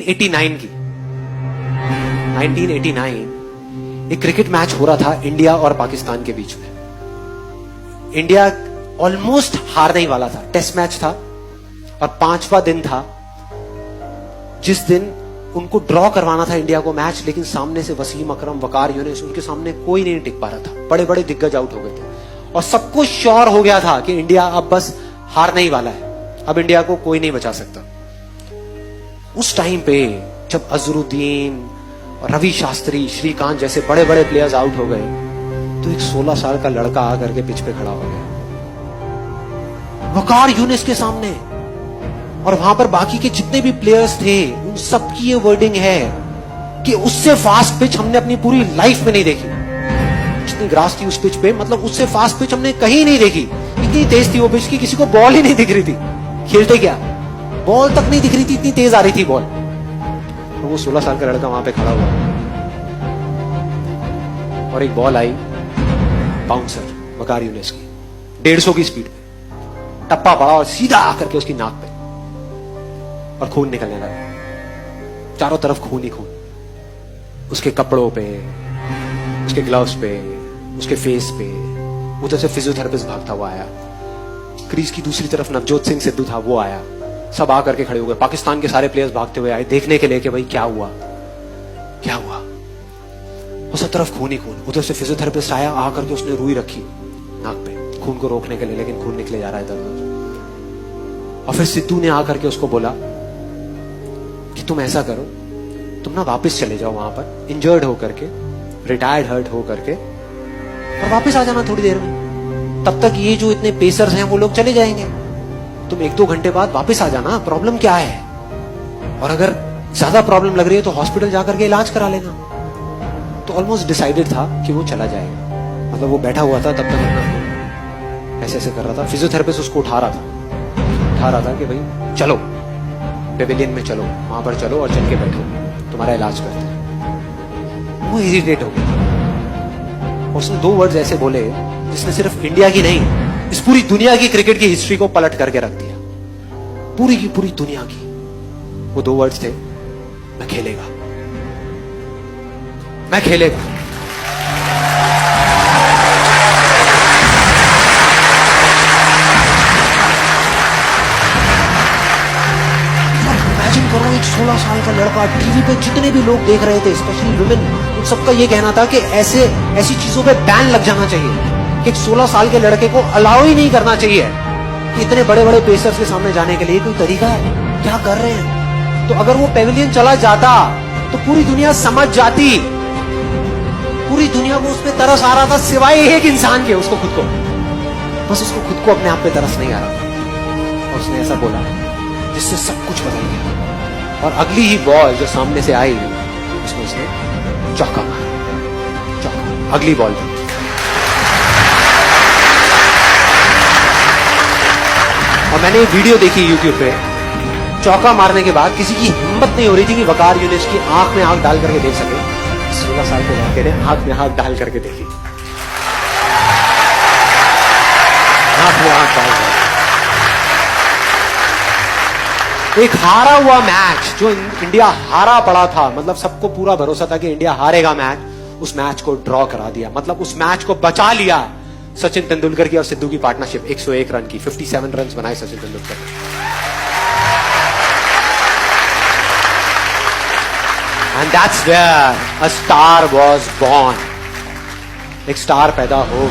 1989 की 1989 एक cricket match हो रहा था इंडिया और पाकिस्तान के बीच में। इंडिया ऑलमोस्ट हारने ही वाला था। टेस्ट मैच था और 5वां दिन था जिस दिन उनको ड्रॉ करवाना था इंडिया को मैच, लेकिन सामने से वसीम अकरम, वकार यूनिस, उनके सामने कोई नहीं टिक पा रहा था। बड़े बड़े दिग्गज आउट हो गए थे और सबको श्योर हो गया था कि इंडिया अब बस हारने ही वाला है, अब इंडिया को कोई नहीं बचा सकता। उस टाइम पे जब अजरुद्दीन, रवि शास्त्री, श्रीकांत जैसे बड़े बड़े प्लेयर्स आउट हो गए तो एक 16 साल का लड़का आकर के पिच पे खड़ा हो गया वकार यूनिस के सामने, और वहां पर बाकी के जितने भी प्लेयर्स थे उन सबकी ये वर्डिंग है कि उससे फास्ट पिच हमने अपनी पूरी लाइफ में नहीं देखी। जितनी ग्रास थी उस पिच पे, मतलब उससे फास्ट पिच हमने कहीं नहीं देखी। इतनी तेज थी वो पिच की किसी को बॉल ही नहीं दिख रही थी। खेलते क्या, बॉल तक नहीं दिख रही थी, इतनी तेज आ रही थी बॉल। तो वो 16 साल का लड़का वहां पे खड़ा हुआ और एक बॉल आई बाउंसर वकार यूनिस की 150 की स्पीड पे, टप्पा पड़ा और सीधा आकर के उसकी नाक पे, और खून निकलने लगा। चारों तरफ खून ही खून, उसके कपड़ों पे, उसके ग्लव्स पे, उसके फेस पे। उधर से फिजियोथेरेपिस्ट भागता हुआ आया। क्रीज की दूसरी तरफ नवजोत सिंह सिद्धू था, वो आया। सब आकर के खड़े हो गए। पाकिस्तान के सारे प्लेयर्स भागते हुए आए देखने के लिए कि भाई क्या हुआ क्या हुआ। और सब तरफ खून ही खून। उधर से फिजियोथेरेपिस्ट आया, आकर के उसने रुई रखी नाक पे खून को रोकने के लिए, लेकिन खून निकले जा रहा है इधर उधर। और फिर सिद्धू ने आकर के उसको बोला कि तुम ऐसा करो, तुम ना वापस चले जाओ वहां पर इंजर्ड होकर के, रिटायर्ड हर्ट होकर के, और वापस आ जाना थोड़ी देर में। तब तक ये जो इतने पेसर्स हैं वो लोग चले जाएंगे। तुम 1-2 घंटे बाद वापस आ जाना, प्रॉब्लम क्या है, और अगर ज्यादा प्रॉब्लम लग रही है तो हॉस्पिटल जाकर के इलाज करा लेना। तो ऑलमोस्ट डिसाइडेड था कि वो चला जाएगा। मतलब वो बैठा हुआ था तब तक ऐसे ऐसे कर रहा था। फिजियोथेरेपिस्ट उसको उठा रहा था कि भाई चलो पेविलियन में चलो, वहां पर चलो और चल के बैठो, तुम्हारा इलाज करते हैं। वो इरिटेट हो गया। उसने 2 वर्ड्स ऐसे बोले जिसने सिर्फ इंडिया की नहीं, इस पूरी दुनिया की क्रिकेट की हिस्ट्री को पलट करके रख दिया, पूरी की पूरी दुनिया की। वो 2 वर्ड्स थे, मैं खेलेगा, मैं खेलेगा। इमेजिन करो, एक 16 साल का लड़का, टीवी पे जितने भी लोग देख रहे थे, स्पेशली वुमेन, उन सबका ये कहना था कि ऐसी चीजों पे बैन लग जाना चाहिए कि एक 16 साल के लड़के को अलाउ ही नहीं करना चाहिए कि इतने बड़े बड़े पेसर्स के सामने जाने के लिए कोई तरीका है, क्या कर रहे हैं। तो अगर वो पेविलियन चला जाता तो पूरी दुनिया समझ जाती, पूरी दुनिया को उस पर तरस आ रहा था सिवाय एक इंसान के, उसको खुद को, बस उसको खुद को अपने आप पे तरस नहीं आ रहा था। और उसने ऐसा बोला जिससे सब कुछ बदल गया। और अगली ही बॉल जो सामने से आई उसमें उसने चौका मारा, चौका, अगली बॉल पे। और मैंने वीडियो देखी YouTube पे, चौका मारने के बाद किसी की हिम्मत नहीं हो रही थी कि वकार यूनिस की आंख में आंख डाल करके देख सके। 16 साल के लड़के ने आंख में आंख डाल करके देखी, आंख में आंख डाल करके। एक हारा हुआ मैच जो इंडिया हारा पड़ा था, मतलब सबको पूरा भरोसा था कि इंडिया हारेगा मैच, उस मैच को ड्रॉ करा दिया। मतलब उस मैच को बचा लिया सचिन तेंदुलकर की और सिद्धू की पार्टनरशिप। 101 रन की, 57 रन बनाए सचिन तेंदुलकर ने। And that's where a star was born. एक स्टार पैदा हो